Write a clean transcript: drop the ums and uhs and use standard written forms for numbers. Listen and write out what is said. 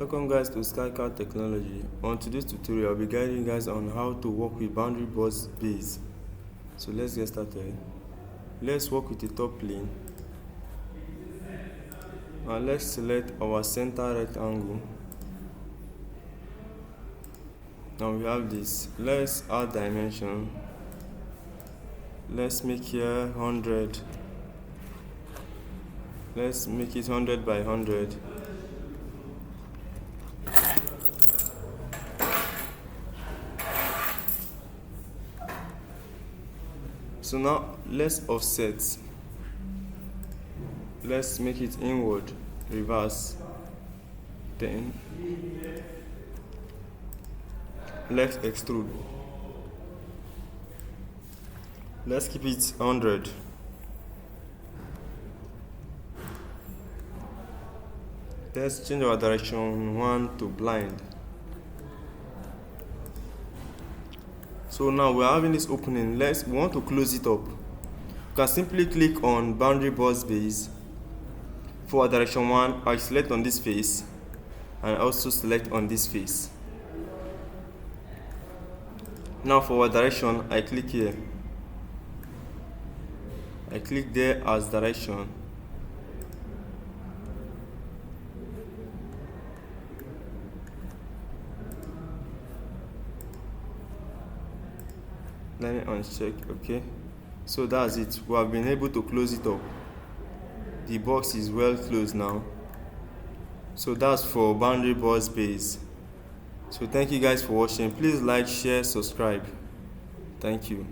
Welcome guys to SKY-CAD-TECHNOLOGY. On today's tutorial, I'll be guiding you guys on how to work with boundary box base. So let's get started. Let's work with the top plane. And let's select our center rectangle. Now we have this. Let's add dimension. Let's make here 100. Let's make it 100 by 100. So now let's offset. Let's make it inward, reverse, then let's extrude. Let's keep it 100. Let's change our direction 1 to blind. So now we're having this opening. We want to close it up. You can simply click on boundary box base. For direction 1, I select on this face and also select on this face. Now for our direction, I click here. I click there as direction. Let me uncheck. Okay, so that's it. We have been able to close it up. The box is well closed now. So that's for boundary box base. So thank you guys for watching. Please like, share, subscribe. Thank you.